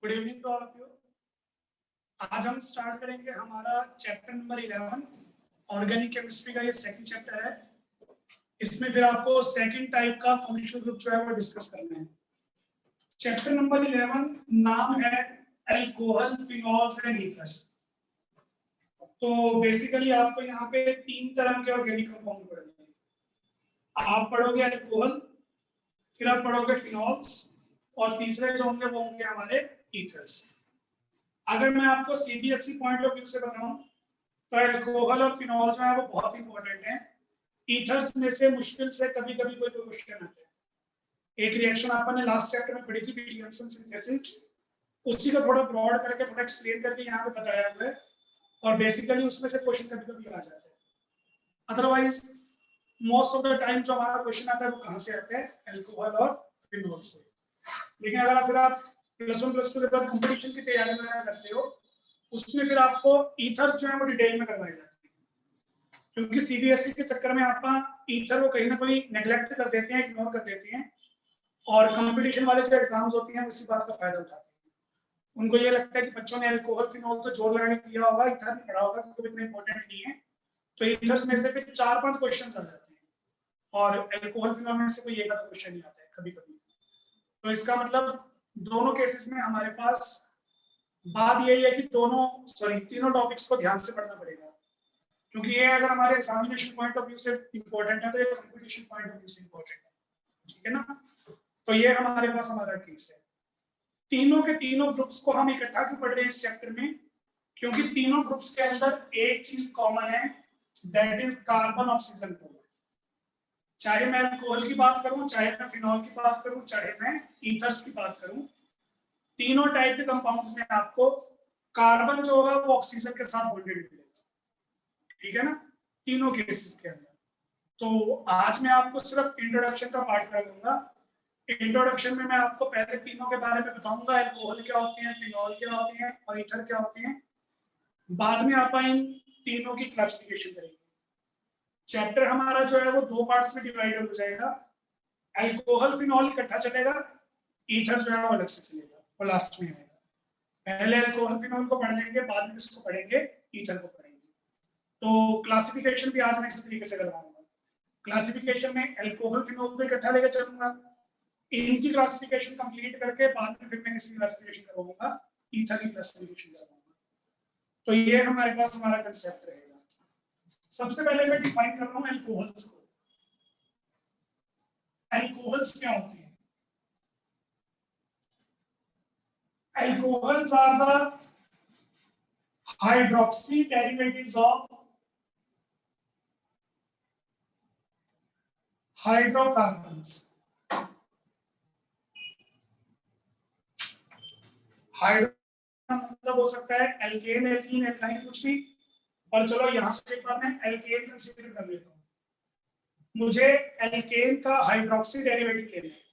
Good evening to all of you. आज हम start करेंगे हमारा चैप्टर नंबर 11 ऑर्गेनिक केमिस्ट्री का। ये सेकंड चैप्टर है। इसमें फिर आपको सेकंड टाइप का फंक्शनल ग्रुप जो है वो डिस्कस करना है। चैप्टर नंबर 11 नाम है अल्कोहल, फिनॉल्स एंड ईथर्स। तो बेसिकली आपको यहाँ पे तीन तरह के ऑर्गेनिक कंपाउंड पढ़ेंगे। आप पढ़ोगे अल्कोहल, फिर आप पढ़ोगे फिनॉल्स, और तीसरे जो होंगे वो होंगे हमारे ईथर्स। अगर मैं आपको सीबीएसई पॉइंट ऑफ व्यू से बताऊं तो अल्कोहल और फिनॉल जो है वो बहुत इंपॉर्टेंट है। ईथर्स में से मुश्किल से कभी कभी कोई क्वेश्चन आता है। एक रिएक्शन आपने लास्ट चैप्टर में पढ़ी थी, रिएक्शन सिंथेसिस, उसी को थोड़ा ब्रॉड करके थोड़ा एक्सप्लेन करके यहाँ पे बताया हुआ है, और बेसिकली उसमें से क्वेश्चन कभी कभी आ जाते हैं। Otherwise most of the time जो हमारा क्वेश्चन आता है वो कहाँ से आता है? अल्कोहल और फिनॉल से। लेकिन अगर फिर आप प्लस वन प्लस टू के बाद कंपटीशन की तैयारी वगैरह करते हो, उसमें फिर आपको ईथर्स जो है वो डिटेल में करवाए जाते हैं, क्योंकि सीबीएसई के चक्कर में आप ईथर को कहीं ना कहीं नेग्लेक्ट कर देते हैं, इग्नोर कर देते हैं, और कंपटीशन वाले जो एग्जाम्स होते हैं उसी बात का फायदा उठाते हैं। उनको ये लगता है कि बच्चों ने अल्कोहल फिनॉल तो जोर लगा के किया होगा, ईथर नहीं पढ़ा होगा क्योंकि इतना इंपॉर्टेंट नहीं है। तो ईथर्स में से फिर 4-5 क्वेश्चन आ जाते हैं, और अल्कोहल फिनॉल में से कोई एक आधा क्वेश्चन नहीं आता है कभी कभी। तो इसका मतलब दोनों केसेस में हमारे पास बात यही है कि तीनों टॉपिक्स को ध्यान से पढ़ना पड़ेगा, क्योंकि ये अगर हमारे एग्जामिनेशन पॉइंट ऑफ व्यू से इंपॉर्टेंट है तो ये कंपटीशन पॉइंट ऑफ व्यू से इंपॉर्टेंट है, ठीक है ना। तो ये हमारे पास हमारा केस है। तीनों के तीनों ग्रुप्स को हम इकट्ठा क्यों पढ़ रहे हैं इस चैप्टर में? क्योंकि तीनों ग्रुप्स के अंदर एक चीज कॉमन है, that is carbon oxygen bond. चाहे मैं अल्कोहल की बात करूं, चाहे मैं फिनॉल की बात करूं, चाहे मैं ईथर्स की बात करूं, तीनों टाइप के कंपाउंड्स में आपको कार्बन जो होगा वो ऑक्सीजन के साथ बॉन्डेड मिलेगा, ठीक है ना, तीनों केसेस के अंदर। तो आज मैं आपको सिर्फ इंट्रोडक्शन का पार्ट कर दूंगा। इंट्रोडक्शन में मैं आपको पहले तीनों के बारे में बताऊंगा, अल्कोहल क्या होते हैं, फिनॉल क्या होते हैं और ईथर क्या होते हैं। बाद में आप इन तीनों की क्लासिफिकेशन करेंगे। चैप्टर हमारा जो है वो 2 पार्ट्स में डिवाइडेड हो जाएगा। अल्कोहल फिनॉल इकट्ठा चलेगा, ईथर जो है वो अलग से चलेगा, वो लास्ट में आएगा। पहले अल्कोहल फिनॉल को पढ़ लेंगे, बाद में इसको पढ़ेंगे, ईथर को पढ़ेंगे। तो क्लासिफिकेशन भी आज मैं इसी तरीके से करवाऊंगा। क्लासिफिकेशन में अल्कोहल फिनॉल को इकट्ठा लेकर चलूंगा, इनकी क्लासिफिकेशन कंप्लीट करके बाद में फिर मैं इसकी क्लासिफिकेशन करवाऊंगा, ईथर की क्लासिफिकेशन करवाऊंगा। तो ये हमारे पास हमारा कंसेप्ट रहेगा। सबसे पहले मैं डिफाइन कर रहा हूं अल्कोहल्स को। अल्कोहल्स क्या होते हैं? Alcohols are the hydroxy derivatives of hydrocarbons. Hydro मतलब हो सकता है एल्केन, एल्कीन, एल्काइन, कुछ भी। और चलो यहाँ से एक बार मैं एल्केन कंसीडर कर लेता हूँ। मुझे एल्केन का हाइड्रोक्सी डेरिवेटिव लेना है।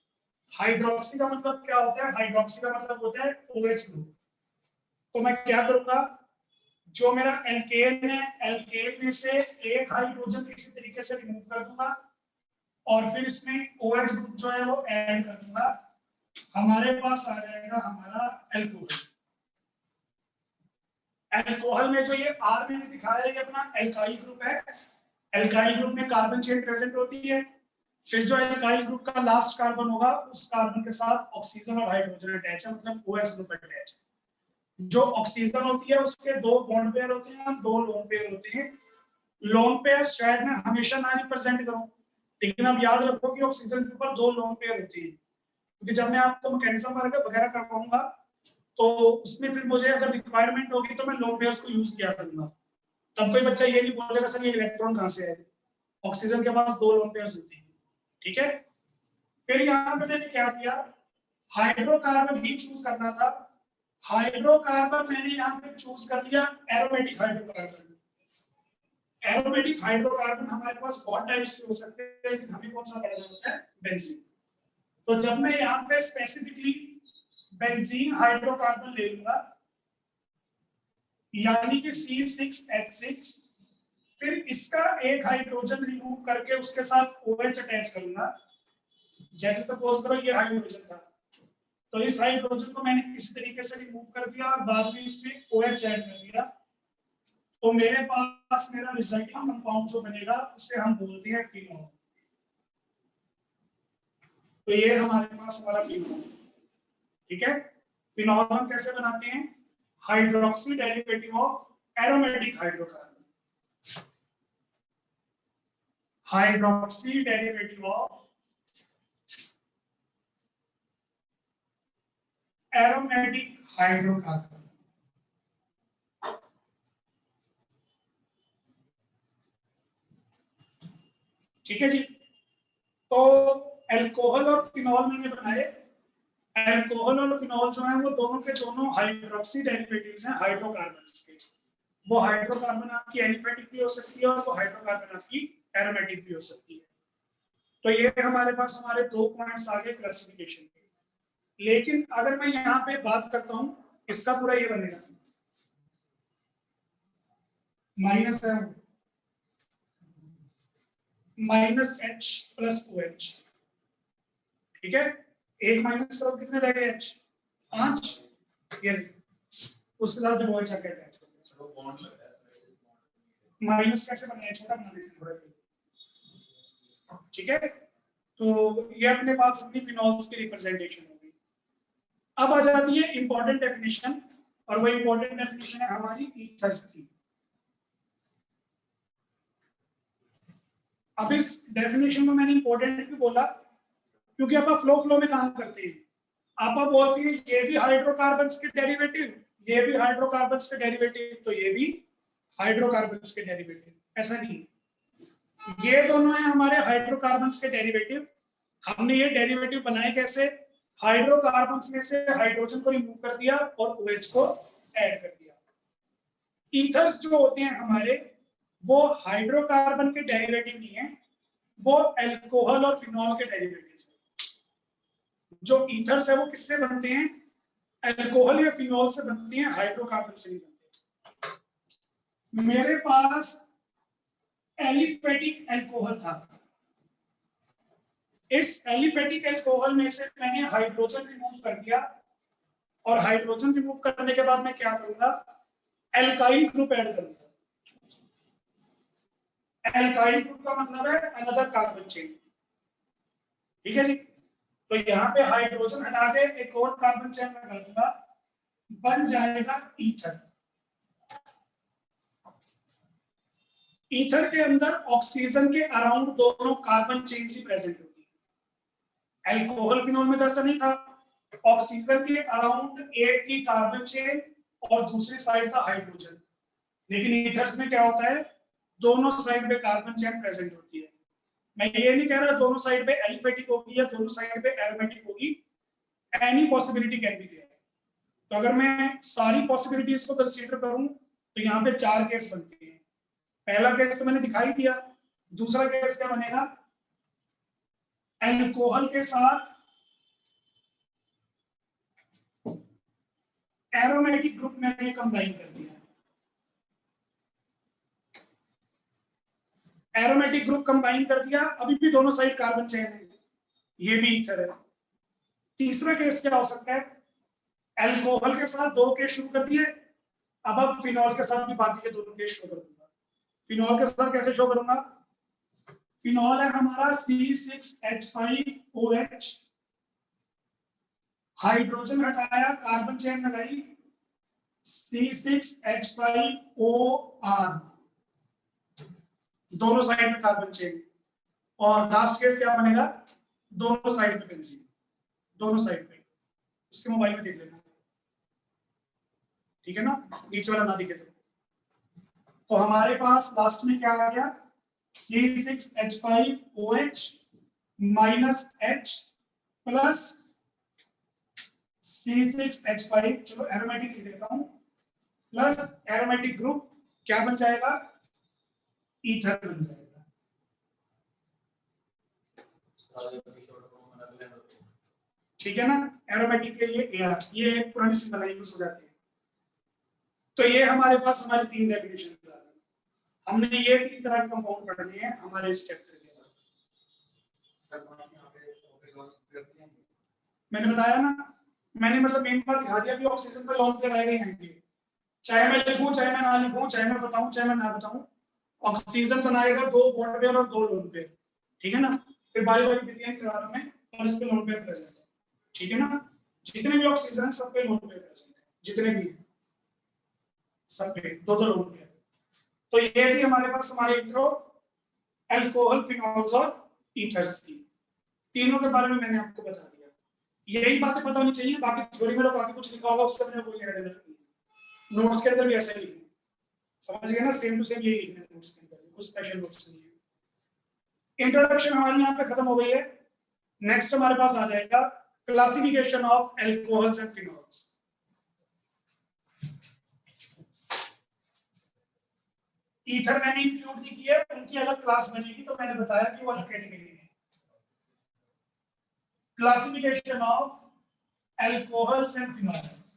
हाइड्रोक्सी का मतलब क्या होता है? हाइड्रोक्सी का मतलब होता है OH ग्रुप। तो मैं क्या करूंगा, जो मेरा एल्केन है, एल्केन में से एक हाइड्रोजन किसी तरीके से रिमूव कर दूंगा, और फिर इसमें OH ग्रुप जो है वो ऐड कर दूंगा। हमारे पास आ जाएगा हमारा अल्कोहल। अल्कोहल में जो ये R मैंने दिखाया है, ये अपना एल्काइल ग्रुप है। एल्काइल ग्रुप में कार्बन चेन प्रेजेंट होती है। फिर जो एल्काइल ग्रुप का लास्ट कार्बन होगा, उस कार्बन के साथ ऑक्सीजन और हाइड्रोजन अटैच है, मतलब OH ग्रुप अटैच है। जो ऑक्सीजन होती है उसके 2 बॉन्ड पेयर होते हैं, 2 लोन पेयर होते हैं। लोन पेयर शायद मैं हमेशा ना रिप्रेजेंट करूं, लेकिन अब याद रखो कि ऑक्सीजन के ऊपर 2 लोन पेयर होते हैं, क्योंकि जब मैं आपको मैकेनिज्म वगैरह करवाऊंगा तो उसमें फिर मुझे अगर रिक्वायरमेंट होगी तो मैं लोन पेयर्स को यूज किया करूंगा। तब कोई बच्चा ये नहीं बोलेगा सर ये इलेक्ट्रॉन कहां से आए, ऑक्सीजन के पास 2 लोन पेयर्स होते हैं, ठीक है। फिर यहाँ पे मैंने क्या किया, हाइड्रोकार्बन ही चूज करना था। हाइड्रोकार्बन मैंने यहाँ पे चूज कर लिया एरोमेटिक हाइड्रोकार्बन। एरोमेटिक हाइड्रोकार्बन हमारे पास बहुत टाइप्स के हो सकते हैं, लेकिन हमें कौन सा पढ़ना होता है? बेंजीन। तो जब मैं यहाँ पे स्पेसिफिकली बेंजीन हाइड्रोकार्बन ले लूंगा, यानी कि C6H6, फिर इसका एक हाइड्रोजन रिमूव करके उसके साथ OH अटैच करूंगा। जैसे सपोज करो ये हाइड्रोजन था, तो इस हाइड्रोजन को मैंने किसी तरीके से रिमूव कर दिया और बाद में इसमें OH ऐड कर दिया, तो मेरे पास मेरा रिजल्टिंग कंपाउंड जो बनेगा उसे हम बोलते हैं फिनॉल। तो ये हमारे पास हमारा फिनॉल, ठीक है। फिनॉल हम कैसे बनाते हैं? Hydroxy derivative of aromatic hydrocarbon, hydroxy derivative of aromatic hydrocarbon. ठीक है जी। तो अल्कोहल और फिनॉल मैंने बनाए। अल्कोहल और फिनॉल जो है वो दोनों के दोनों हाइड्रोक्सी डेरिवेटिव्स हैं हाइड्रोकार्बन्स के। वो हाइड्रोकार्बन आपकी एलिफेटिक भी हो सकती है और वो हाइड्रोकार्बन आपकी एरोमेटिक भी हो सकती है। तो ये हमारे पास हमारे 2 पॉइंट्स आ गए क्लासिफिकेशन के। लेकिन अगर मैं यहाँ पे बात करता हूँ, इसका पूरा ये बनेगा -H + OH, ठीक है। एक माइनस करो, कितने रह गए H? 5। ये उसके साथ जब OH आके अटैच हो गया, माइनस कैसे बनाया? छोटा बना देते हैं, ठीक है। तो ये अपने पास अपनी फिनॉल्स की रिप्रेजेंटेशन होगी। अब आ जाती है इंपॉर्टेंट डेफिनेशन, और वो इंपॉर्टेंट डेफिनेशन है हमारी ईथर्स की। अब इस डेफिनेशन को मैंने इंपॉर्टेंट क्यों बोला? क्योंकि आप फ्लो में काम करते हैं, आप बोलते हैं ये भी हाइड्रोकार्बन्स के डेरिवेटिव, ये भी हाइड्रोकार्बन्स के डेरिवेटिव, तो ये भी हाइड्रोकार्बन्स के डेरिवेटिव। ऐसा नहीं, ये दोनों है हमारे हाइड्रोकार्बन्स के डेरिवेटिव। हमने ये डेरिवेटिव बनाए कैसे? हाइड्रोकार्बन्स में से हाइड्रोजन को रिमूव कर दिया और OH को ऐड कर दिया। ईथर्स जो होते हैं हमारे, वो हाइड्रोकार्बन के डेरिवेटिव नहीं है, वो अल्कोहल और फिनॉल के डेरिवेटिव्स हैं। जो ईथर्स है वो किससे बनते हैं? अल्कोहल या फिनॉल से बनते हैं, हाइड्रोकार्बन से नहीं बनते। मेरे पास एलिफेटिक अल्कोहल था, इस एलिफेटिक अल्कोहल में से मैंने हाइड्रोजन रिमूव कर दिया, और हाइड्रोजन रिमूव करने के बाद मैं क्या करूंगा? एल्काइल ग्रुप ऐड करूंगा। एल्काइल ग्रुप का मतलब है अनदर कार्बन चेन, ठीक है जी। तो यहाँ पे हाइड्रोजन हटा के एक और कार्बन चेन लगा दूंगा, बन जाएगा ईथर। ईथर के अंदर ऑक्सीजन के अराउंड दोनों कार्बन चेन ही प्रेजेंट होगी। अल्कोहल फिनॉल में तो ऐसा नहीं था, ऑक्सीजन के अराउंड एक थी कार्बन चेन और दूसरी साइड था हाइड्रोजन। लेकिन ईथर्स में क्या होता है? दोनों साइड पे कार्बन चेन प्रेजेंट होती है। मैं ये नहीं कह रहा दोनों साइड पे एलिफेटिक होगी या दोनों साइड पे एरोमेटिक होगी, any possibility can be there. तो अगर मैं सारी पॉसिबिलिटीज को कंसीडर करूं तो यहाँ पे 4 केस बनते हैं। पहला केस तो मैंने दिखाई दिया, दूसरा केस क्या बनेगा? अल्कोहल के साथ एरोमेटिक ग्रुप मैंने कंबाइन कर दिया, एरोमेटिक ग्रुप कंबाइन कर दिया, अभी भी दोनों साइड कार्बन चेन है, ये भी ईथर है। तीसरा केस क्या हो सकता है? अल्कोहल के साथ 2 केस शुरू कर दिए, अब फिनॉल के साथ भी बाकी के दोनों केस शो कर दूंगा। फिनॉल के साथ कैसे शो करूंगा? फिनॉल है हमारा C6H5OH, हाइड्रोजन हटाया, कार्बन चेन लगाई, C6H5OR, दोनों साइड में कार्बन चेन, और लास्ट केस क्या बनेगा? दोनों साइड पे बेंजीन, दोनों साइड पे। उसके मोबाइल में देख लेना, ठीक है ना, नीचे वाला ना दिखे तो हमारे पास लास्ट में क्या आ गया? C6H5OH -H प्लस C6H5, चलो एरोमेटिक लिख देता हूं, प्लस एरोमेटिक ग्रुप क्या बन जाएगा? ईथर बन जाएगा। ठीक है ना, एरोमेटिक के लिए AR, ये पुरानी सिंबल यूज हो जाती है। तो ये हमारे पास हमारी 3 डेफिनेशन है। हमने ये 3 तरह के कंपाउंड पढ़ने हैं हमारे इस चैप्टर के अंदर। मैंने बताया ना, मैंने मतलब मेन बात दिखा दिया कि ऑक्सीजन पे लोन पे रहेगा ही नहीं, चाहे मैं लिखूं चाहे मैं ना लिखूं, चाहे मैं बताऊं चाहे मैं ना बताऊं, ऑक्सीजन बनाएगा 2 बॉन्ड पेयर और 2 लोन पेयर, ठीक है ना। फिर बारी बारी विलयन क्रार में प्लस पे लोन पेयर प्रेजेंट है, ठीक है ना। जितने भी ऑक्सीजन सब पे लोन पेयर प्रेजेंट है, जितने भी सब पे 2 लोन पेयर। तो ये थी हमारे पास हमारे इंट्रो अल्कोहल, फिनॉल्स और ईथर्स की। तीनों के बारे में मैंने आपको बता दिया, यही बातें पता होनी चाहिए। बाकी थ्योरी में तो बाकी कुछ लिखा होगा उससे मैंने कोई लेना देना नहीं, नोट्स के अंदर भी ऐसे ही लिखना, समझ गए ना, सेम टू सेम यही लिखना है नोट्स के अंदर, कुछ स्पेशल नोट्स नहीं है। इंट्रोडक्शन हमारी यहाँ पे खत्म हो गई है। नेक्स्ट हमारे पास आ जाएगा classification of alcohols and phenols. Ether मैंने इंक्लूड नहीं किया, उनकी अलग क्लास बनेगी, तो मैंने बताया कि वो अलग कैटेगरी में। Classification of alcohols and phenols.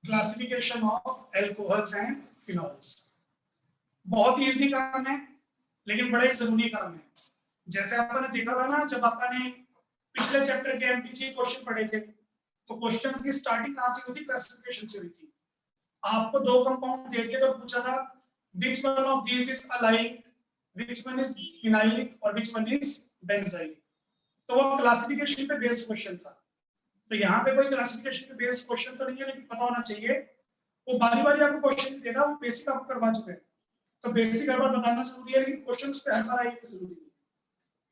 Classification of alcohols and phenols बहुत इजी काम है, लेकिन बड़ा ही जरूरी काम है। जैसे आपने देखा था ना, जब आपने पिछले चैप्टर के एमपीसी क्वेश्चन पढ़े थे, तो क्वेश्चंस की स्टार्टिंग कहां से हुई थी? क्लासिफिकेशन से हुई थी। आपको 2 कंपाउंड दे दिए तो पूछा था which one of this is alike, which one is phenylic और व्हिच वन इज बेंजाइलिक। तो वो क्लासिफिकेशन पे बेस्ड क्वेश्चन था। तो यहाँ पे कोई क्लासिफिकेशन पे बेस्ड क्वेश्चन तो नहीं है, लेकिन पता होना चाहिए। वो बारी बारी आपको क्वेश्चन देगा, वो बेसिक आपको करवा चुके हैं, तो बेसिक हर बार बताना जरूरी है, लेकिन क्वेश्चंस पे हर बार आए जरूरी है।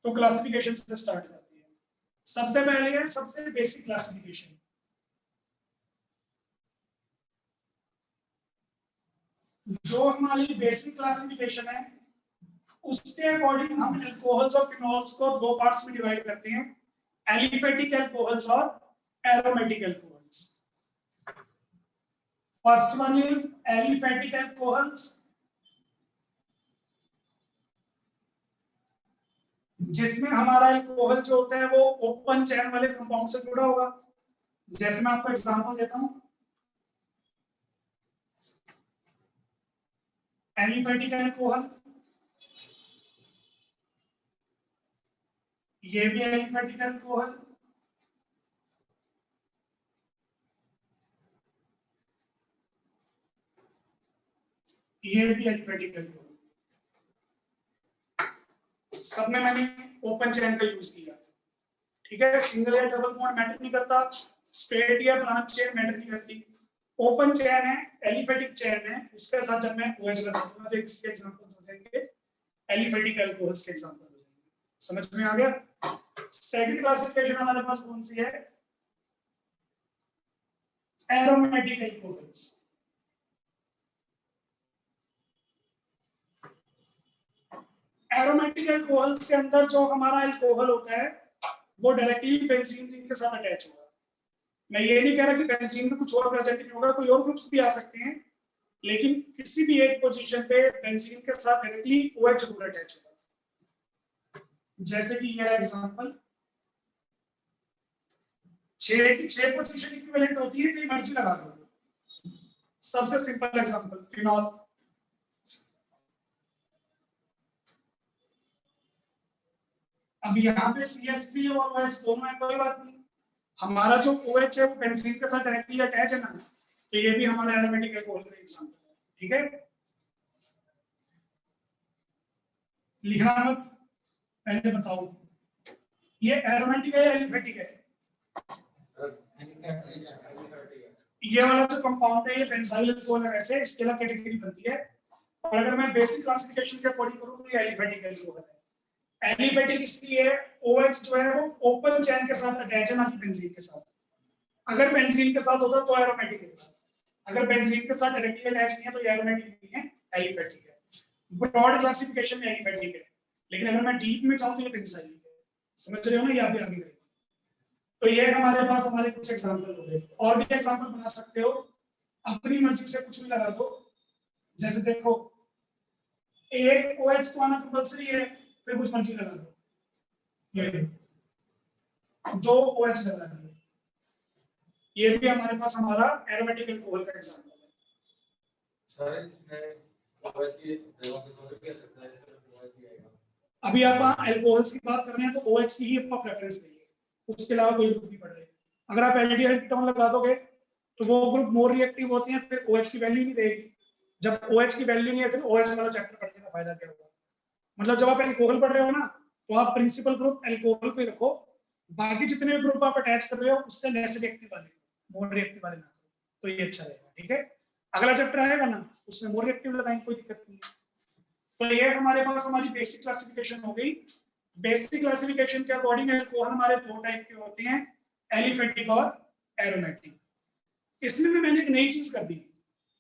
तो क्लासिफिकेशन से स्टार्ट करते हैं। सबसे पहले है सबसे बेसिक क्लासिफिकेशन। जो हमारी बेसिक क्लासिफिकेशन है, उसके अकॉर्डिंग हम एल्कोहल्स और फिनॉल्स को 2 पार्ट्स में डिवाइड करते हैं, एलिफेटिक एल्कोहल्स और aromatic alcohols. First one is aliphatic alcohols, जिसमें हमारा एल्कोहल जो होता है वो ओपन चेन वाले कंपाउंड से जुड़ा होगा। जैसे मैं आपको एग्जांपल देता हूं, एलिफेटिक एल्कोहल, ये भी एलिफेटिक एल्कोहल, ये भी एलिफेटिक एल्कोहल, सब में मैंने ओपन चेन का यूज किया, ठीक है। सिंगल या डबल बॉन्ड मैटर नहीं करता, स्ट्रेट या ब्रांच चेन मैटर नहीं करती। ओपन चेन है, एलिफेटिक चेन है, उसके साथ जब मैं OH लगा दूंगा तो इसके एग्जांपल्स हो जाएंगे एलिफेटिक एल्कोहल्स के एग्जांपल हो जाएंगे। समझ में आ गया? सेकंड क्लासिफिकेशन हमारे पास कौन सी है? Aromatic alcohols. एरोमेटिक एल्कोहल्स के अंदर जो हमारा एल्कोहल होता है वो डायरेक्टली बेंजीन रिंग के साथ अटैच होगा। मैं ये नहीं कह रहा कि बेंजीन में कुछ और प्रेजेंट नहीं होगा, कोई और ग्रुप्स भी आ सकते हैं, लेकिन किसी भी एक पोजीशन पे बेंजीन के साथ डायरेक्टली OH जरूर अटैच होगा। जैसे कि ये एग्जांपल, 6 पोजीशन इक्विवेलेंट होती है, कई मर्जी लगा दो। सबसे सिंपल एग्जांपल फिनॉल, अब यहाँ पे CH3 और OH दोनों है, कोई बात नहीं। हमारा जो OH है वो बेंजीन के साथ डायरेक्टली अटैच है ना, तो ये भी हमारा एरोमेटिक एल्कोहल का एग्जांपल है, ठीक है। लिखना मत, पहले बताओ ये एरोमेटिक है या एलिफेटिक है? ये वाला जो कंपाउंड है ये बेंजाइल अल्कोहल है, वैसे इसके अलग कैटेगरी बनती है। और अगर मैं बेसिक क्लासिफिकेशन के अकॉर्डिंग करूं तो ये एलिफेटिक एल्कोहल है। एलिफेटिक इसलिए OH जो है वो ओपन चेन के साथ अटैच है, ना कि बेंजीन के साथ। अगर बेंजीन के साथ होता तो एरोमेटिक होता, अगर बेंजीन के साथ डायरेक्टली अटैच नहीं है तो ये एरोमेटिक नहीं है, एलिफेटिक है। ब्रॉड क्लासिफिकेशन में एलिफेटिक है, लेकिन अगर मैं डीप में जाऊं तो ये बेंजाइल है। समझ रहे हो ना? ये आप आगे करेंगे। तो ये हमारे पास हमारे कुछ एग्जांपल हो गए, और भी एग्जांपल बना सकते हो, अपनी मर्जी से कुछ भी लगा दो। जैसे देखो, एक OH तो आना कंपलसरी है, फिर कुछ मर्जी लगा दो। ये 2 OH लगा दिए, ये भी हमारे पास हमारा एरोमेटिक अल्कोहल का एग्जांपल है। सर इसमें OH की जगह पे कौन सा सकता है, जैसे OH ही आएगा। अभी आप अल्कोहल्स की बात कर रहे हैं तो OH की ही आपका प्रेफरेंस देंगे, उसके अलावा कोई ग्रुप नहीं पड़ रही। अगर आप एल्डिहाइड कीटोन लगा दोगे तो वो ग्रुप मोर रिएक्टिव होते हैं, फिर OH की वैल्यू नहीं देगी। जब OH की वैल्यू नहीं है फिर OH वाला चैप्टर पढ़ने का फायदा क्या होगा? मतलब जब आप एल्कोहल पढ़ रहे हो ना तो आप प्रिंसिपल ग्रुप एल्कोहल पे रखो, बाकी जितने भी ग्रुप आप अटैच कर रहे हो उससे लेस रिएक्टिव वाले, मोर रिएक्टिव वाले ना, तो ये अच्छा रहेगा। ठीक है, अगला चैप्टर आएगा ना उसमें मोर रिएक्टिव लगाएंगे, कोई दिक्कत नहीं है। तो ये हमारे पास हमारी बेसिक क्लासिफिकेशन हो गई। बेसिक क्लासिफिकेशन के अकॉर्डिंग अल्कोहल हमारे दो टाइप के होते हैं, एलिफेटिक और एरोमेटिक। इसमें मैंने एक नई चीज कर दी,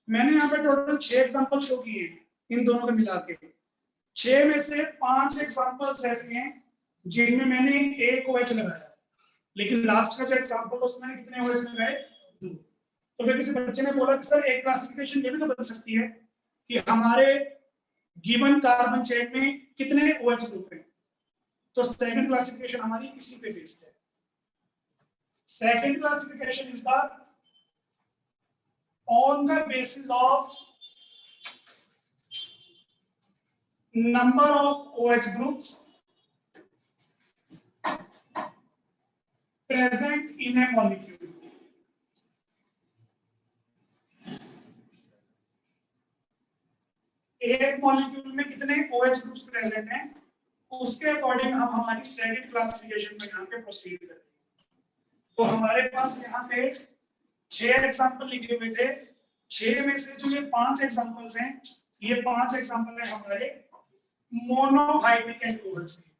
मैंने यहाँ पे टोटल 6 एग्जांपल शो किए इन दोनों को मिला के। 6 में से 5 एग्जांपल्स ऐसे हैं जिनमें मैंने एक OH लगाया, लेकिन लास्ट का जो एग्जांपल था उसमें कितने OH लगाए? 2। तो फिर किसी बच्चे ने बोला कि सर एक क्लासिफिकेशन ये भी तो बन सकती है कि हमारे गिवन कार्बन चेन में कितने OH ग्रुप हैं। तो सेकंड क्लासिफिकेशन हमारी इसी पे बेस्ड है। Second classification is the on the basis of number of OH groups present in a molecule. एक मॉलिक्यूल में कितने OH ग्रुप्स प्रेजेंट हैं उसके अकॉर्डिंग हम हमारी सेकंड क्लासिफिकेशन में यहाँ पे प्रोसीड करेंगे। तो हमारे पास यहाँ पे 6 एग्जांपल लिखे हुए थे, 6 में से जो ये 5 एग्जांपल्स हैं, ये 5 एग्जांपल है हमारे मोनोहाइड्रिक एल्कोहल्स के।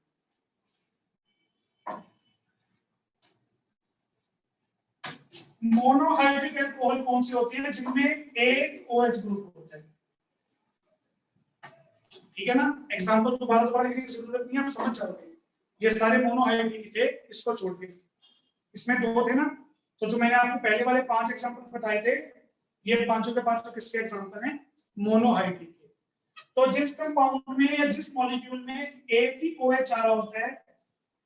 मोनोहाइड्रिक एल्कोहल कौन सी होती है? जिनमें एक OH ग्रुप होता है। ठीक है ना, एग्जांपल दोबारा लिखने की जरूरत नहीं है, आप समझ जाओगे। ये सारे मोनोहाइड्रिक थे, इसको छोड़ के इसमें 2 थे ना, तो जो मैंने आपको पहले वाले 5 एग्जांपल बताए थे, ये पांचों के पांचों किसके एग्जांपल हैं? मोनोहाइड्रिक के। तो जिस कंपाउंड में या जिस मॉलिक्यूल में एक ही OH आ रहा होता है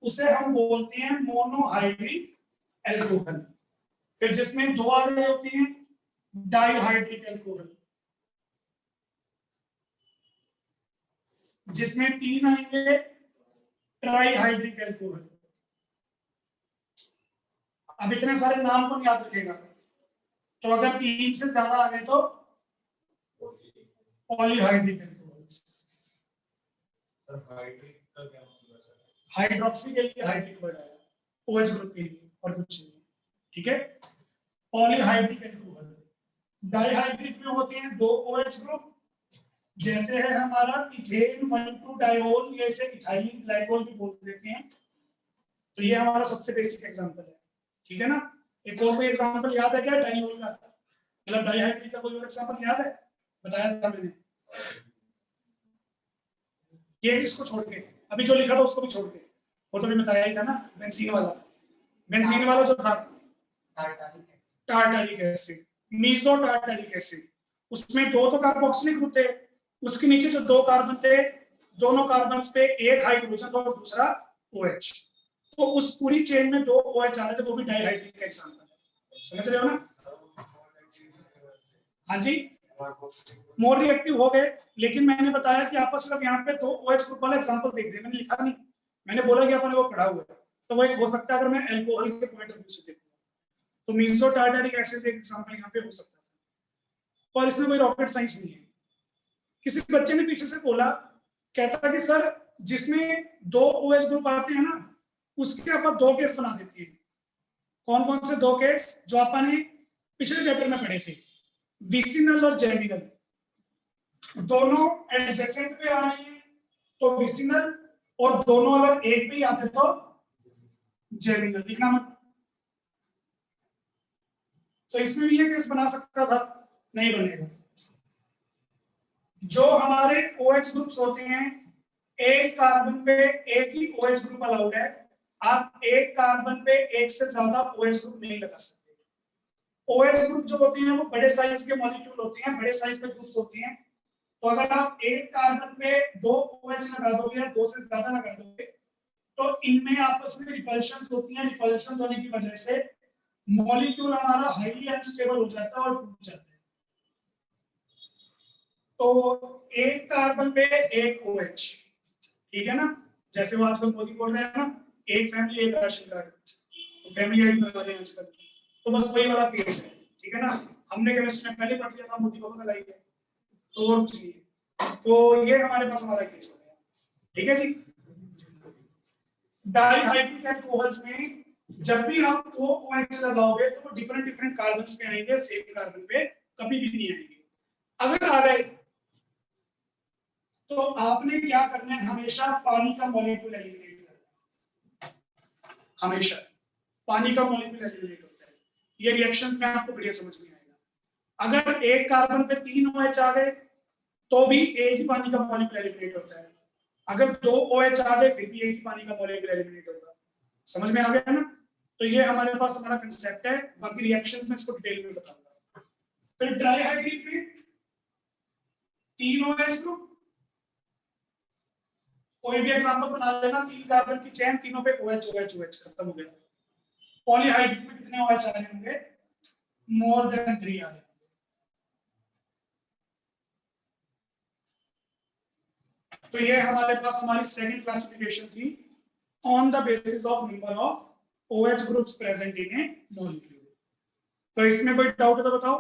उसे हम बोलते हैं मोनोहाइड्रिक एल्कोहल। फिर जिसमें 2 आ रहे होते हैं डाइहाइड्रिक एल्कोहल, जिसमें 3 आएंगे ट्राइहाइड्रिक एल्कोहल। अब इतने सारे नाम को याद रखेगा, तो अगर 3 से ज्यादा आ गए तो पॉलीहाइड्रिक एल्कोहल्स। हाइड्रोक्सी के लिए हाइड्रिक वर्ड आया, OH ग्रुप के लिए और कुछ नहीं। ठीक है, पॉलीहाइड्रिक एल्कोहल। डाइहाइड्रिक में होते हैं 2 OH ग्रुप, जैसे है हमारा इथेन 1,2-डायोल, ये इसे इथाइल ग्लाइकोल भी बोल देते हैं। तो ये हमारा सबसे बेसिक एग्जांपल है। ठीक है ना, एक और कोई एग्जांपल याद है क्या डाइयोल का? मतलब डाइहाइड्रिक का कोई और एग्जांपल याद है? बताया था मैंने। ये इसको छोड़ के अभी जो लिखा था उसको भी छोड़ के, वो तो भी बताया ही था ना, बेंजीन वाला जो था tartaric acid, meso tartaric acid, उसमें 2 तो कार्बोक्सिलिक ग्रुप थे, उसके नीचे जो 2 कार्बन थे, दोनों कार्बन पे एक हाइड्रोजन और दूसरा OH, तो उस पूरी चेन में 2 OH आ रहे थे, वो भी डाइहाइड्रिक का एग्जांपल है। समझ रहे हो ना? हाँ जी, मोर रिएक्टिव हो गए, लेकिन मैंने बताया कि आपस में यहाँ पे 2 OH ग्रुप वाला एग्जांपल देख रहे हैं, मैंने लिखा नहीं, मैंने बोला कि आपने वो पढ़ा हुआ है, तो वो एक हो सकता है अगर मैं अल्कोहल के पॉइंट ऑफ व्यू से देखूं तो मीसो टार्टारिक एसिड एक एग्जांपल यहाँ पे हो सकता है, पर इसमें कोई रॉकेट साइंस नहीं है। किसी बच्चे ने पीछे से बोला, कहता कि सर जिसमें 2 OH ग्रुप आते हैं ना उसके आप 2 केस बना देती है। कौन कौन से 2 केस जो आपने पिछले चैप्टर में पढ़े थे? विसिनल और जेमिनल, दोनों एडजेसेंट पे आ रही है तो विसिनल, और दोनों अगर एक भी आते तो जेमिनल। लिखना मत। तो इसमें भी ये केस बना सकता था, नहीं बनेगा। जो हमारे OH ग्रुप्स होते हैं, एक कार्बन पे एक ही OH ग्रुप अलाउड है, आप एक कार्बन पे एक से ज्यादा OH ग्रुप नहीं लगा सकते। OH ग्रुप जो होते हैं वो बड़े साइज के मॉलिक्यूल होते हैं, बड़े साइज के ग्रुप्स होते हैं, तो अगर आप एक कार्बन पे 2 OH लगा दोगे या 2 से ज्यादा लगा दोगे तो इनमें आपस में रिपल्शंस होती हैं, रिपल्शंस होने की वजह से मॉलिक्यूल हमारा हाईली अनस्टेबल हो जाता है और टूट जाता है। तो एक कार्बन पे एक OH, ठीक है ना, जैसे वो आजकल मोदी बोल रहे हैं ना, एक फैमिली एक राशन कार्ड, तो फैमिली आईडी बना रहे हैं आजकल, तो बस वही वाला केस है, ठीक है ना। हमने केमिस्ट्री में पहले पढ़ लिया था, मोदी को लगाई है, तो और कुछ नहीं। तो ये हमारे पास हमारा केस हो गया, ठीक है जी। डाइहाइड्रिक अल्कोहल्स में जब भी आप दो OH लगाओगे तो वो डिफरेंट डिफरेंट कार्बन्स पे आएंगे, सेम कार्बन पे कभी भी नहीं आएंगे। अगर आ गए तो आपने क्या करना है, हमेशा पानी का मॉलिक्यूल एलिमिनेट करना है, हमेशा पानी का मॉलिक्यूल एलिमिनेट होता है। ये रिएक्शंस में आपको बढ़िया समझ में आएगा। अगर एक कार्बन पे 3 OH आ गए तो भी एक ही पानी का मॉलिक्यूल एलिमिनेट होता है, अगर 2 OH आ गए फिर भी एक ही पानी का मॉलिक्यूल एलिमिनेट होगा। समझ में आ गया ना। तो ये हमारे पास हमारा कंसेप्ट है, बाकी रिएक्शंस में इसको डिटेल में बताऊंगा। फिर ड्राईहाइड्रिक में 3 OH ग्रुप, कोई भी एग्जांपल बना लेना, 3 कार्बन की चेन, तीनों पे OH OH OH खत्म हो गया। पॉलीहाइड्रिक में कितने OH आ रहे होंगे, मोर देन 3 आ रहे। तो ये हमारे पास हमारी सेकंड क्लासिफिकेशन थी, on the basis of number of OH groups present in A molecule. तो इसमें कोई डाउट है तो बताओ।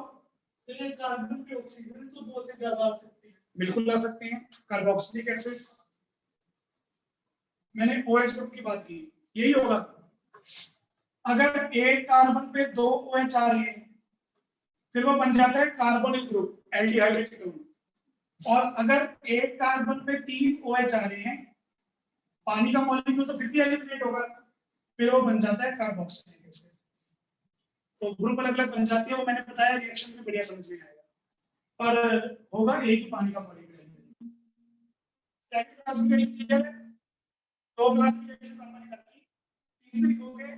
कार्बन पे ऑक्सीजन तो 2 से ज्यादा आ सकते हैं, बिल्कुल ला सकते हैं। कार्बोक्सिलिक एसिड, मैंने OH ग्रुप की बात की, यही होगा। अगर एक कार्बन पे 2 OH आ रहे हैं फिर वो बन जाता है कार्बोनिल ग्रुप, एल्डिहाइड कीटोन। और अगर एक कार्बन पे 3 OH आ रहे हैं, पानी का मॉलिक्यूल तो फिर भी एलिमिनेट होगा, फिर वो बन जाता है कार्बोक्सिलिक एसिड। तो ग्रुप अलग अलग बन जाती है, वो मैंने बताया, रिएक्शन में बढ़िया समझ में आएगा, पर होगा एक ही पानी का मॉलिक्यूल। सेकंड क्लासिफिकेशन क्लियर है, दो क्लासिफिकेशन हमने कर ली। तीसरी हो गए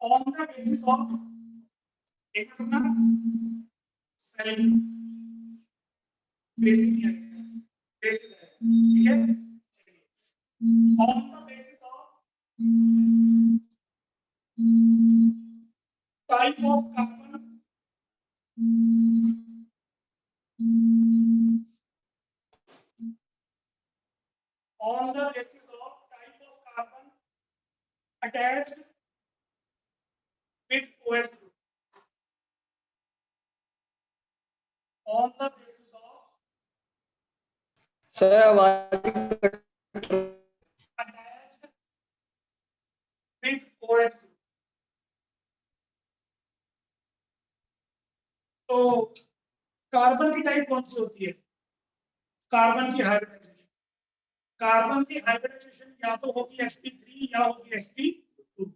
ऑन द बेसिस ऑफ, एक अपना सेल बेसिक है, बेसिस है, ठीक है। On the basis of type of carbon, on the basis of type of carbon attached with OH group, on the basis of sir आवाज attached with OH group। तो carbon की type कौन सी होती है, कार्बन की हाइब्रिडाइजेशन। कार्बन की hybridisation या तो होगी sp3 या होगी sp2,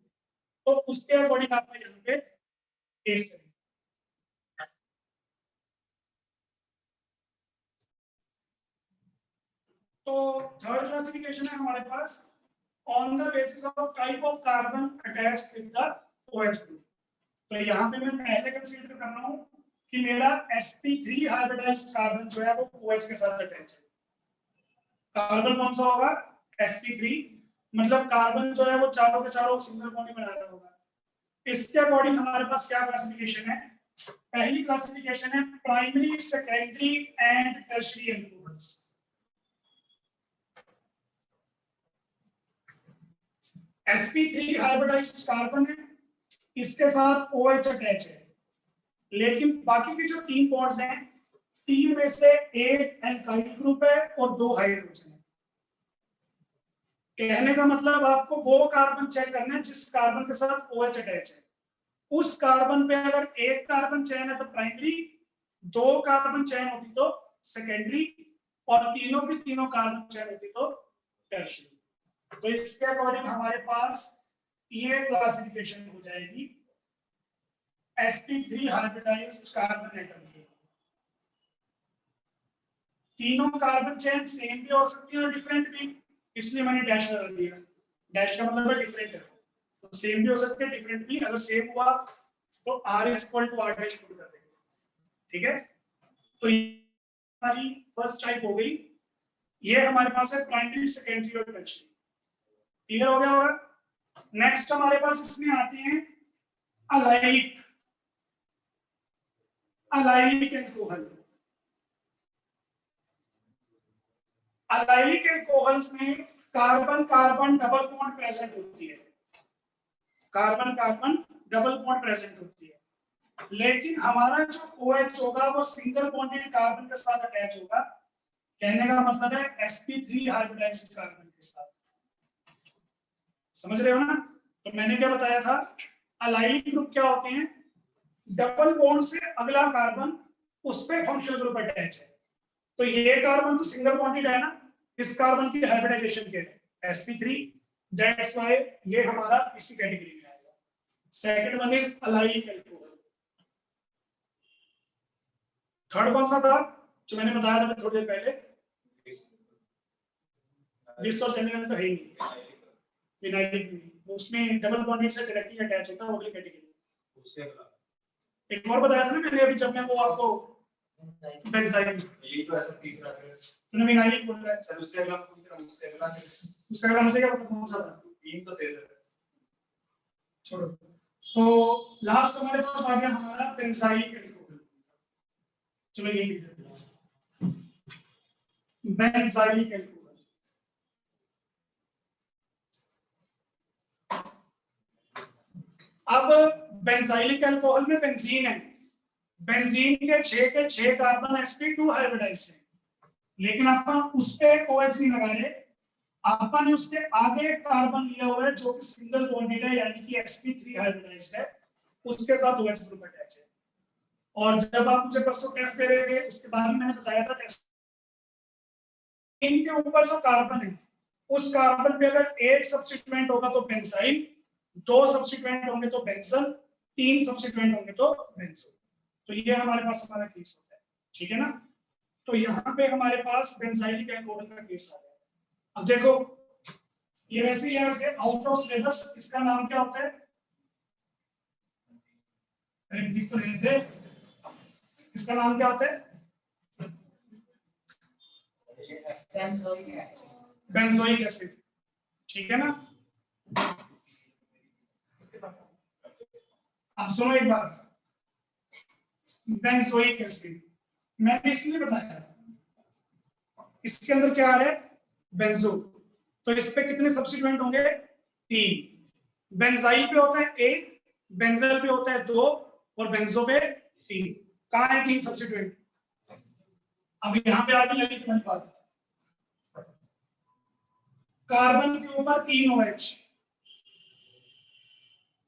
तो उसके अकॉर्डिंग आपको यहाँ पे केस करेंगे। तो थर्ड क्लासिफिकेशन है हमारे pass on the basis of type of carbon attached with the OH group. तो यहाँ पे मैं पहले कंसीडर कर रहा हूँ कि मेरा sp3 हाइब्रिडाइज्ड कार्बन जो है वो OH के साथ अटैच है। कार्बन कौन सा होगा, sp3, मतलब कार्बन जो है वो चारों के चारों सिंगल बॉन्ड बना रहा होगा। इसके अकॉर्डिंग हमारे पास क्या क्लासिफिकेशन है, पहली क्लासिफिकेशन है primary, secondary and tertiary alcohols. sp3 hybridised carbon है, इसके साथ OH अटैच है, लेकिन बाकी के जो 3 बॉन्ड्स हैं, 3 में से एक एल्काइल ग्रुप है और 2 हाइड्रोजन है। कहने का मतलब आपको वो कार्बन चेक करना है जिस कार्बन के साथ OH अटैच है। उस कार्बन पे अगर एक कार्बन चेन है तो प्राइमरी, 2 कार्बन चेन होती तो सेकेंडरी, और तीनों की तीनों कार्बन चेन होती तो टर्शियरी। तो इसके अकॉर्डिंग हमारे पास ये क्लासिफिकेशन हो जाएगी sp3 हाइब्रिडाइज्ड कार्बन एटम की। तीनों कार्बन चेन सेम भी हो सकती है और डिफरेंट भी, इसलिए मैंने डैश लगा दिया। डैश का मतलब है डिफरेंट है, तो सेम भी हो सकते हैं डिफरेंट भी। अगर सेम हुआ तो r equal to r dash put कर देंगे, ठीक है। तो हमारी फर्स्ट टाइप हो गई, ये हमारे पास है प्राइमरी, सेकेंडरी और टर्शियरी। क्लियर हो गया होगा। नेक्स्ट हमारे पास इसमें आते हैं अलाइक एल्कोहल। अलाइक एल्कोहल्स में carbon carbon double bond present होती है, carbon carbon double bond present होती है, लेकिन हमारा जो OH होगा वो सिंगल बॉन्डेड कार्बन के साथ अटैच होगा। कहने का मतलब है sp3 हाइब्रिडाइज्ड कार्बन के साथ। समझ रहे हो ना? तो मैंने क्या बताया था, अलाइक ग्रुप क्या होते हैं, डबल बॉन्ड से अगला कार्बन उस पे फंक्शनल ग्रुप अटैच है। तो ये कार्बन तो सिंगल बॉन्डेड है ना, इस कार्बन की हाइब्रिडाइजेशन के sp3, दैट्स व्हाई ये हमारा इसी कैटेगरी में आएगा। Second one is alike alcohol. Third कौन सा था जो मैंने बताया था थोड़ी देर पहले? विस और जेनेरल तो है ही नहीं, विनाइलिक उसमें डबल बॉन्डेड से डायरेक्टली अटैच होता है, वो वाली कैटेगरी। उससे एक और बताया था ना मैंने अभी जब मैं वो आपको बेंजाइल, ये तो ऐसा तीसरा है, तूने विनाइलिक बोल रहा है सर, उससे अगला पूछ रहा हूं, उससे अगला मुझे क्या पता कौन सा था, तीन तो दे दे, छोड़ो। तो लास्ट हमारे पास आ गया हमारा बेंजाइलिक एल्कोहल। चलो ये लिख देते हैं, बेंजाइलिक एल्कोहल। अब बेंजाइलिक अल्कोहल में बेंजीन है, बेंजीन के 6 के 6 कार्बन sp2 हाइब्रिडाइज्ड है, लेकिन अपन उस पे OH नहीं लगा रहे, अपन उसके आगे कार्बन लिया हुआ है जो कि सिंगल बॉन्डेड है, यानी कि sp3 हाइब्रिडाइज्ड है, उसके साथ OH ग्रुप अटैच है। और जब आप मुझे परसों टेस्ट दे रहे थे उसके बाद मैंने बताया था टेस्ट, इनके ऊपर जो कार्बन है उस कार्बन पे अगर एक सब्स्टिट्यूएंट होगा तो बेंजाइल, 2 सब्स्टिट्यूएंट होंगे तो बेंजल, 3 सब्स्टिट्यूएंट होंगे तो बेंजो। तो ये हमारे पास हमारा केस होता है, ठीक है ना? तो यहाँ पे हमारे पास बेंजाइलिक एल्कोहल का केस आ गया। अब देखो ये वैसे ही है, आउट ऑफ सिलेबस, इसका नाम क्या होता है? तो रहते, इसका नाम क्या होता है? बेंजोइक एसिड, ठीक है ना? अब सुनो एक बार, बेंजोइक एसिड मैंने इसलिए बताया, इसके अंदर क्या है? बेंजो। तो इस पे कितने सब्स्टिट्यूएंट होंगे? 3। बेंजाइल पे होता है 1, बेंजल पे होता है 2 और बेंजो पे 3। कहां है 3 सब्स्टिट्यूएंट? अब यहां पे आगे लगी तुम्हारी बात, कार्बन के ऊपर 3 OH,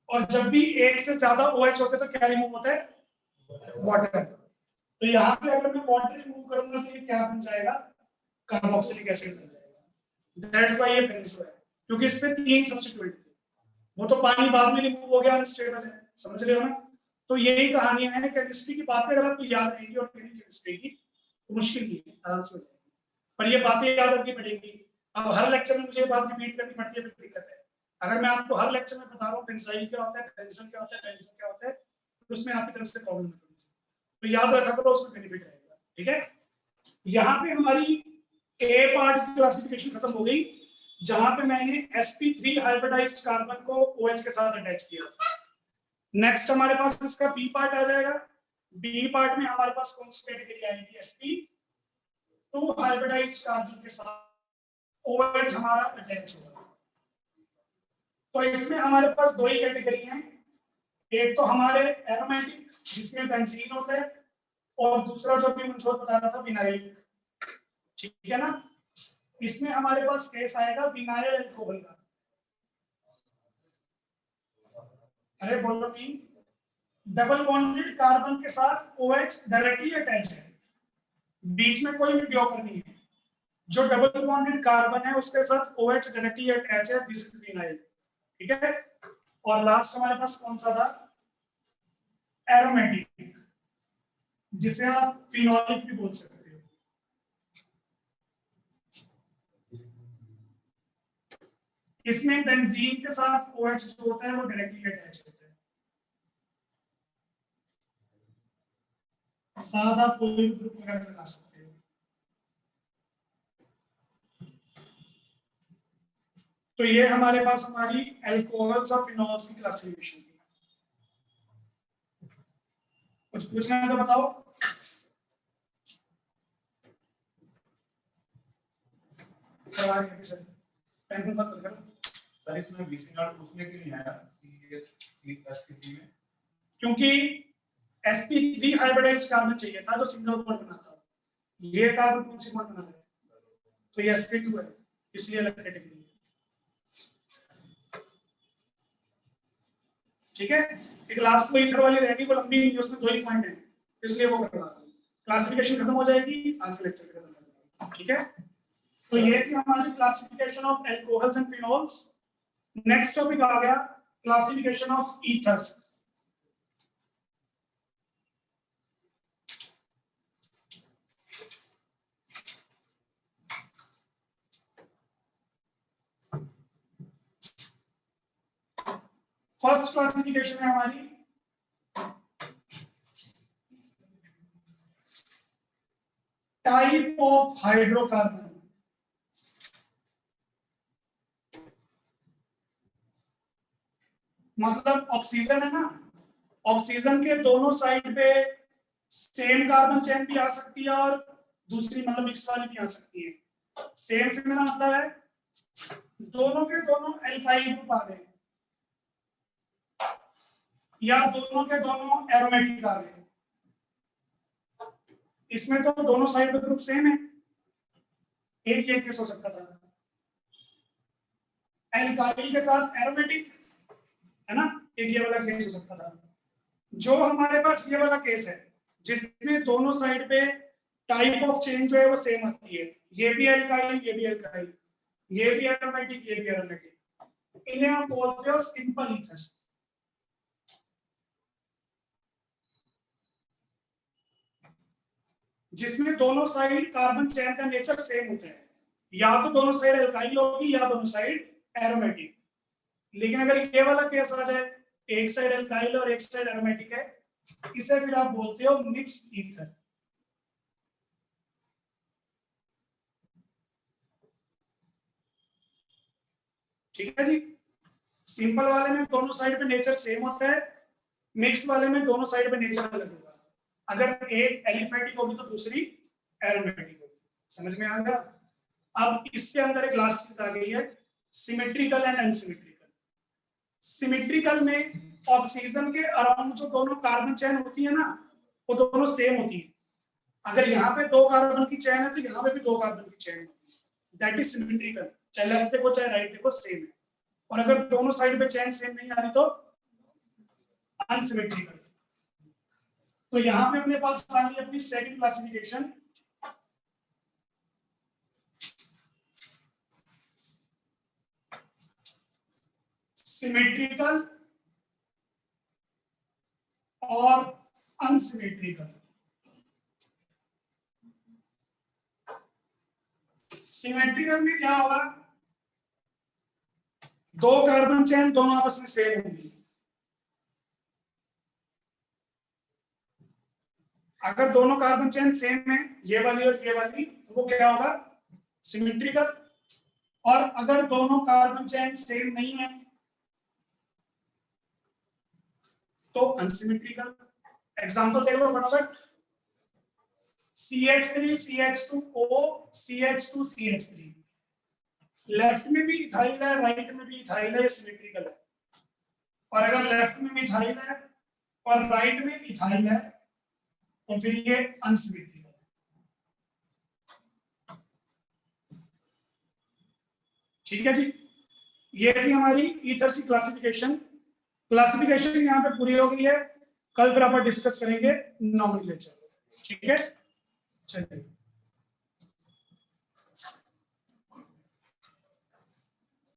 और जब भी एक से ज्यादा OH होते तो क्या रिमूव होता है? वाटर। तो यहाँ पे अगर मैं वाटर रिमूव करूंगा तो ये क्या बन जाएगा? कार्बोक्सिलिक एसिड बन जाएगा। दैट्स व्हाई ये बेंजो है, क्योंकि इसमें 3 सब्स्टिट्यूएंट थे। वो तो पानी बाद में रिमूव हो गया, अनस्टेबल है, समझ रहे हो ना? तो यही कहानी है, केमिस्ट्री की बातें अगर आपको याद रहेंगी ऑर्गेनिक केमिस्ट्री की तो मुश्किल नहीं है, आराम से हो जाएगी, पर ये बातें याद रखनी पड़ेगी। अब हर लेक्चर में मुझे ये बात रिपीट करनी पड़ती है तो दिक्कत है। अगर मैं आपको हर लेक्चर में बता रहा हूँ बेंजाइल क्या होता है, बेंजल क्या होता है, बेंजल क्या होता है, तो उसमें आपकी तरफ से प्रॉब्लम नहीं होगी, तो याद रखा करो, उसमें बेनिफिट रहेगा, ठीक है? यहाँ पे हमारी ए पार्ट की क्लासिफिकेशन खत्म हो गई, जहां पे मैंने sp3 हाइब्रिडाइज्ड कार्बन को OH के साथ अटैच किया। नेक्स्ट हमारे पास इसका बी पार्ट आ जाएगा। बी पार्ट में हमारे पास कौन सी कैटेगरी आएगी? sp2 हाइब्रिडाइज्ड कार्बन के साथ OH हमारा अटैच होगा। तो इसमें हमारे पास 2 ही कैटेगरी हैं, एक तो हमारे एरोमेटिक जिसमें बेंजीन होता है, और दूसरा जो भी मुझे बता रहा था विनाइलिक, ठीक है ना? इसमें हमारे पास केस आएगा विनाइल एल्कोहल का। अरे बोलो नहीं, डबल बॉन्डेड कार्बन के साथ OH डायरेक्टली अटैच है, बीच में कोई मीडियोकर नहीं है। जो डबल बॉन्डेड कार्बन है उसके साथ OH डायरेक्टली अटैच है, दिस इज विनाइल, ठीक है? और लास्ट हमारे पास कौन सा था? एरोमेटिक, जिसे आप फिनोलिक भी बोल सकते हो। इसमें बेंजीन के साथ OH जो होता है वो डायरेक्टली अटैच होता है, साथ आप कोई भी ग्रुप वगैरह लगा सकते हो। तो ये हमारे पास हमारी एल्कोहल्स और फिनोल्स की क्लासिफिकेशन थी। कुछ पूछना है तो बताओ। सर इसमें VC नॉट उसमें क्यों नहीं आया SP3 में? क्योंकि sp3 हाइब्रिडाइज्ड कार्बन चाहिए था जो सिंगल बॉन्ड बनाता है। ये कार्बन कौन सी बॉन्ड बना रहा है? तो ये sp2 है, इसलिए अलग कैटेगरी है। ठीक है, एक लास्ट में ईथर वाली रहेगी, वो लंबी नहीं, उसमें 2 ही पॉइंट है, इसलिए वो करवा दूं। क्लासिफिकेशन खत्म हो जाएगी, आज का लेक्चर खत्म हो जाएगा। ठीक है, तो ये थी हमारी classification of alcohols and phenols. Next topic आ गया classification of ethers. First classification है हमारी टाइप ऑफ हाइड्रोकार्बन। मतलब ऑक्सीजन है ना, ऑक्सीजन के दोनों साइड पे सेम कार्बन चेन भी आ सकती है और दूसरी मतलब मिक्स वाली भी आ सकती है। सेम से मेरा मतलब है दोनों के दोनों एल्काइल ग्रुप आ गए या दोनों के दोनों एरोमेटिक आ गए। इसमें तो दोनों साइड पे ग्रुप सेम है, एक ये केस हो सकता था। एल्काइल के साथ एरोमेटिक है ना, एक ये वाला केस हो सकता था। जो हमारे पास ये वाला केस है जिसमें दोनों साइड पे टाइप ऑफ चेन जो है वो सेम आती है, ये भी एल्काइल ये भी एल्काइल, ये भी एरोमेटिक ये भी एरोमेटिक, इन्हें हम बोलते हो सिंपल ईथर्स। जिसमें दोनों साइड कार्बन चेन का नेचर सेम होता है, या तो दोनों साइड एल्काइल होगी या दोनों साइड एरोमेटिक। लेकिन अगर ये वाला केस आ जाए, एक साइड एल्काइल और एक साइड एरोमेटिक है, इसे फिर आप बोलते हो मिक्स्ड ईथर। ठीक है जी, सिंपल वाले में दोनों साइड पे नेचर सेम होता है, मिक्स वाले में दोनों साइड पे नेचर अलग होगा। अगर एक एलिफेटिक होगी तो दूसरी एरोमेटिक होगी। समझ में आ गया? अब इसके अंदर एक लास्ट चीज आ गई है, सिमेट्रिकल एंड अनसिमेट्रिकल। सिमेट्रिकल में ऑक्सीजन के अराउंड जो दोनों कार्बन चेन होती है ना, वो दोनों सेम होती है। अगर यहाँ पे 2 कार्बन की चेन है तो यहाँ पे भी 2 कार्बन की चेन होती है, दैट इज सिमेट्रिकल। चाहे लेफ्ट देखो चाहे राइट देखो सेम है। और अगर दोनों साइड पे चेन सेम नहीं आ रही तो अनसिमेट्रिकल। तो यहाँ पे अपने पास आ गई अपनी सेकंड क्लासिफिकेशन, सिमेट्रिकल और अनसिमेट्रिकल। सिमेट्रिकल में क्या होगा, 2 कार्बन चेन दोनों आपस में सेम होंगी। अगर दोनों कार्बन चेन सेम है, ये वाली और ये वाली, तो वो क्या होगा, सिमेट्रिकल। और अगर दोनों कार्बन चेन सेम नहीं है तो अनसिमेट्रिकल। एग्जांपल देखो फटाफट, CH3 CH2O CH2 CH3, left में भी इथाइल है राइट में भी इथाइल है, सिमेट्रिकल है। और अगर लेफ्ट में मिथाइल है और राइट में इथाइल है तो फिर ये अनसिमेट्रिकल है। ठीक है जी, ये थी हमारी ईथर की क्लासिफिकेशन। क्लासिफिकेशन यहाँ पे पूरी हो गई है, कल फिर अपन डिस्कस करेंगे नॉमिनलेचर। ठीक है, चलिए।